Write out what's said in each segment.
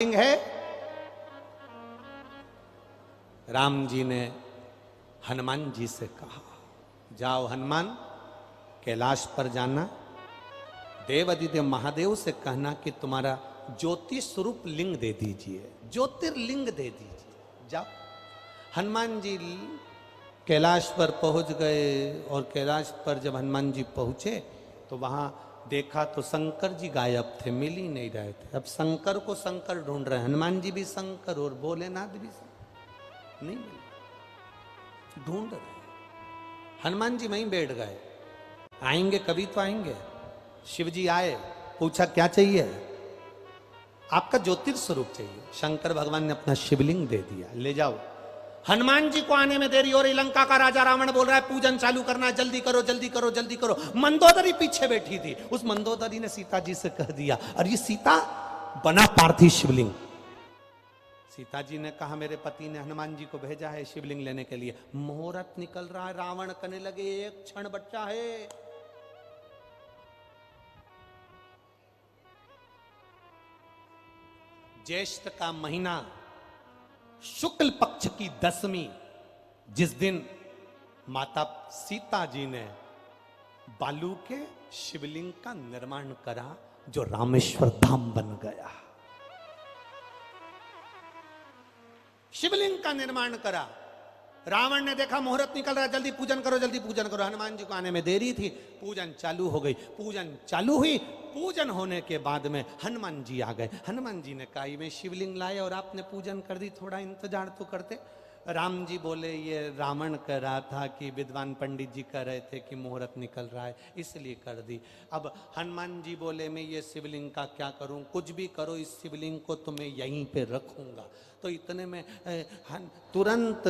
है। राम जी ने हनुमान जी से कहा, जाओ हनुमान, कैलाश पर जाना, देवादिदेव महादेव से कहना कि तुम्हारा ज्योति स्वरूप लिंग दे दीजिए, ज्योतिर्लिंग दे दीजिए। जाओ। हनुमान जी कैलाश पर पहुंच गए और कैलाश पर जब हनुमान जी पहुंचे तो वहां देखा तो शंकर जी गायब थे, मिल ही नहीं रहे थे। अब शंकर को शंकर ढूंढ रहे हैं, हनुमान जी भी शंकर और भोलेनाथ भी शंकर, नहीं मिल, ढूंढ रहे। हनुमान जी वहीं बैठ गए, आएंगे कभी तो आएंगे। शिव जी आए, पूछा क्या चाहिए? आपका ज्योतिर्स्वरूप चाहिए। शंकर भगवान ने अपना शिवलिंग दे दिया, ले जाओ। हनुमान जी को आने में देरी हो रही, लंका का राजा रावण बोल रहा है पूजन चालू करना है, जल्दी करो जल्दी करो जल्दी करो। मंदोदरी पीछे बैठी थी, उस मंदोदरी ने सीता जी से कह दिया, और ये सीता बना पार्थिव शिवलिंग। सीता जी ने कहा मेरे पति ने हनुमान जी को भेजा है शिवलिंग लेने के लिए। मुहूर्त निकल रहा है, रावण कहने लगे एक क्षण बच्चा है। ज्येष्ठ का महीना, शुक्ल पक्ष की दसवीं, जिस दिन माता सीता जी ने बालू के शिवलिंग का निर्माण करा, जो रामेश्वर धाम बन गया। शिवलिंग का निर्माण करा। रावण ने देखा मुहूर्त निकल रहा है, जल्दी पूजन करो जल्दी पूजन करो। हनुमान जी को आने में देरी थी, पूजन चालू हो गई। पूजन चालू हुई, पूजन होने के बाद में हनुमान जी आ गए। हनुमान जी ने कहा मैं शिवलिंग लाए और आपने पूजन कर दी, थोड़ा इंतजार तो करते। राम जी बोले ये रावण कह रहा था कि विद्वान पंडित जी कह रहे थे कि मुहूर्त निकल रहा है, इसलिए कर दी। अब हनुमान जी बोले मैं ये शिवलिंग का क्या करूं, कुछ भी करो, इस शिवलिंग को तो मैं यहीं पे रखूंगा। तो इतने में तुरंत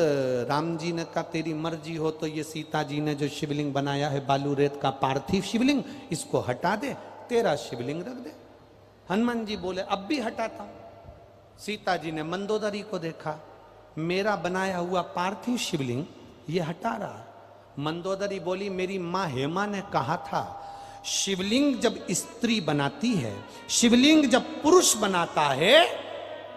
राम जी ने कहा तेरी मर्जी हो तो ये सीता जी ने जो शिवलिंग बनाया है बालू रेत का पार्थिव शिवलिंग, इसको हटा दे, तेरा शिवलिंग रख दे। हनुमान जी बोले अब भी हटाता हूं। सीता जी ने मंदोदरी को देखा, मेरा बनाया हुआ पार्थिव शिवलिंग ये हटा रहा। मंदोदरी बोली मेरी मां हेमा ने कहा था शिवलिंग जब स्त्री बनाती है, शिवलिंग जब पुरुष बनाता है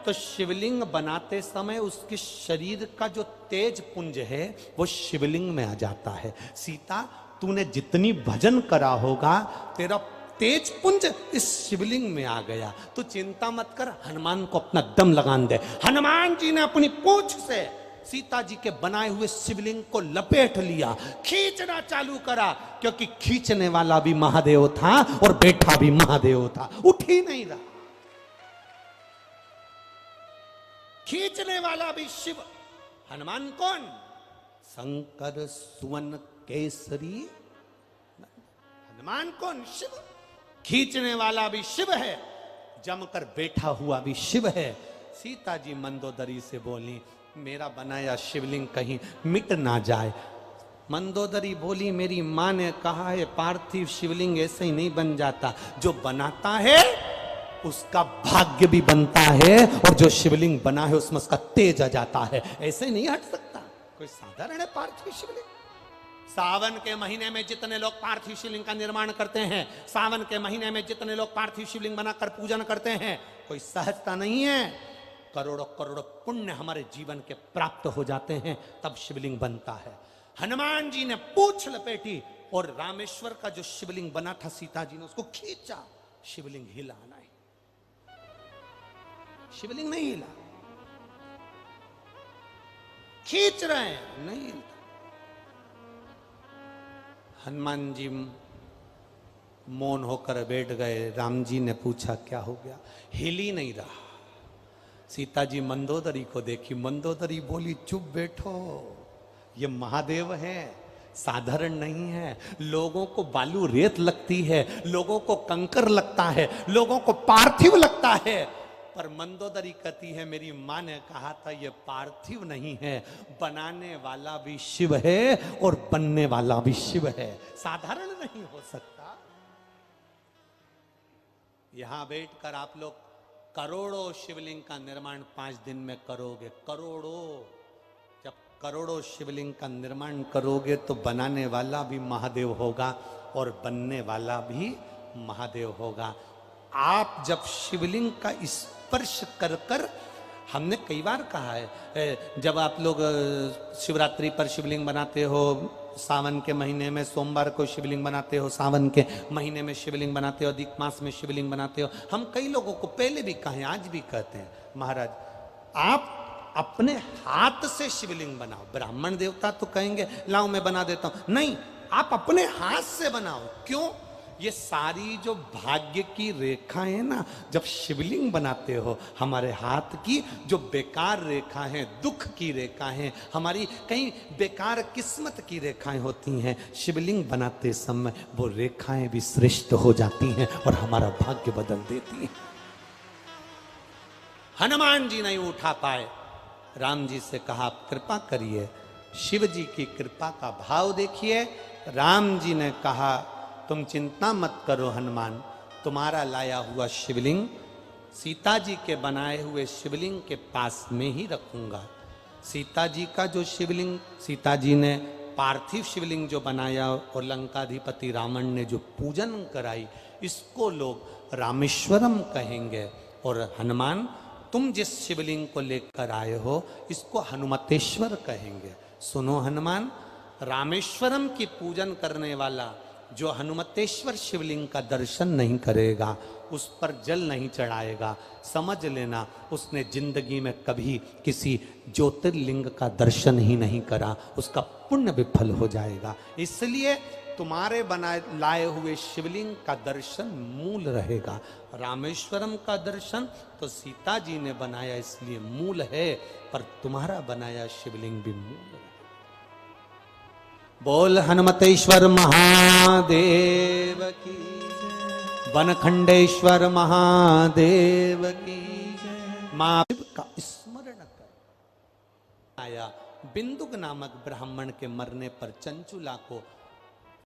तो शिवलिंग बनाते समय उसके शरीर का जो तेज पुंज है वो शिवलिंग में आ जाता है। सीता तूने जितनी भजन करा होगा तेरा तेज पुंज इस शिवलिंग में आ गया, तू चिंता मत कर, हनुमान को अपना दम लगान दे। हनुमान जी ने अपनी पूंछ से सीता जी के बनाए हुए शिवलिंग को लपेट लिया, खींचना चालू करा, क्योंकि खींचने वाला भी महादेव था और बैठा भी महादेव था, उठ ही नहीं रहा। खींचने वाला भी शिव। हनुमान कौन? शंकर सुवन केसरी। हनुमान कौन? शिव। खींचने वाला भी शिव है, जमकर बैठा हुआ भी शिव है। सीता जी मंदोदरी से बोली मेरा बनाया शिवलिंग कहीं मिट ना जाए। मंदोदरी बोली मेरी मां ने कहा है पार्थिव शिवलिंग ऐसे ही नहीं बन जाता, जो बनाता है उसका भाग्य भी बनता है, और जो शिवलिंग बना है उसमें उसका तेज आ जाता है, ऐसे नहीं हट सकता। कोई साधारण है पार्थिव शिवलिंग? सावन के महीने में जितने लोग पार्थिव शिवलिंग का निर्माण करते हैं, सावन के महीने में जितने लोग पार्थिव शिवलिंग बनाकर पूजन करते हैं, कोई सहजता नहीं है। करोड़ों करोड़ों पुण्य हमारे जीवन के प्राप्त हो जाते हैं, तब शिवलिंग बनता है। हनुमान जी ने पूंछ लपेटी और रामेश्वर का जो शिवलिंग बना था सीता जी ने उसको खींचा, शिवलिंग हिला नहीं, शिवलिंग नहीं हिला। खींच रहे हैं, नहीं हिलता। हनुमान जी मौन होकर बैठ गए। राम जी ने पूछा क्या हो गया? हिल ही नहीं रहा। सीता जी मंदोदरी को देखी, मंदोदरी बोली चुप बैठो, ये महादेव है, साधारण नहीं है। लोगों को बालू रेत लगती है, लोगों को कंकर लगता है, लोगों को पार्थिव लगता है, पर मंदोदरी कहती है मेरी मां ने कहा था ये पार्थिव नहीं है, बनाने वाला भी शिव है और बनने वाला भी शिव है, साधारण नहीं हो सकता। यहां बैठकर आप लोग करोड़ों शिवलिंग का निर्माण 5 दिन में करोगे, करोड़ों। जब करोड़ों शिवलिंग का निर्माण करोगे तो बनाने वाला भी महादेव होगा और बनने वाला भी महादेव होगा। आप जब शिवलिंग का स्पर्श कर कर हमने कई बार कहा है, जब आप लोग शिवरात्रि पर शिवलिंग बनाते हो, सावन के महीने में सोमवार को शिवलिंग बनाते हो, सावन के महीने में शिवलिंग बनाते हो, अधिक मास में शिवलिंग बनाते हो, हम कई लोगों को पहले भी कहे, आज भी कहते हैं, महाराज आप अपने हाथ से शिवलिंग बनाओ। ब्राह्मण देवता तो कहेंगे लाओ मैं बना देता हूं, नहीं, आप अपने हाथ से बनाओ। क्यों? ये सारी जो भाग्य की रेखाएं ना, जब शिवलिंग बनाते हो, हमारे हाथ की जो बेकार रेखा है, दुख की रेखा है, हमारी कहीं बेकार किस्मत की रेखाएं होती हैं, शिवलिंग बनाते समय वो रेखाएं भी श्रेष्ठ हो जाती हैं और हमारा भाग्य बदल देती हैं। हनुमान जी नहीं उठा पाए, राम जी से कहा आप कृपा करिए। शिव जी की कृपा का भाव देखिए। राम जी ने कहा तुम चिंता मत करो हनुमान, तुम्हारा लाया हुआ शिवलिंग सीता जी के बनाए हुए शिवलिंग के पास में ही रखूंगा। सीता जी का जो शिवलिंग, सीता जी ने पार्थिव शिवलिंग जो बनाया और लंकाधिपति रावण ने जो पूजन कराई, इसको लोग रामेश्वरम कहेंगे। और हनुमान तुम जिस शिवलिंग को लेकर आए हो इसको हनुमतेश्वर कहेंगे। सुनो हनुमान, रामेश्वरम की पूजन करने वाला जो हनुमतेश्वर शिवलिंग का दर्शन नहीं करेगा, उस पर जल नहीं चढ़ाएगा, समझ लेना उसने जिंदगी में कभी किसी ज्योतिर्लिंग का दर्शन ही नहीं करा, उसका पुण्य विफल हो जाएगा। इसलिए तुम्हारे बनाए लाए हुए शिवलिंग का दर्शन मूल रहेगा। रामेश्वरम का दर्शन तो सीता जी ने बनाया इसलिए मूल है, पर तुम्हारा बनाया शिवलिंग भी मूल है। बोल हनुमतेश्वर महादेव की, वनखंडेश्वर महादेव की। मां का स्मरण कर आया। बिंदुक नामक ब्राह्मण के मरने पर चंचुला को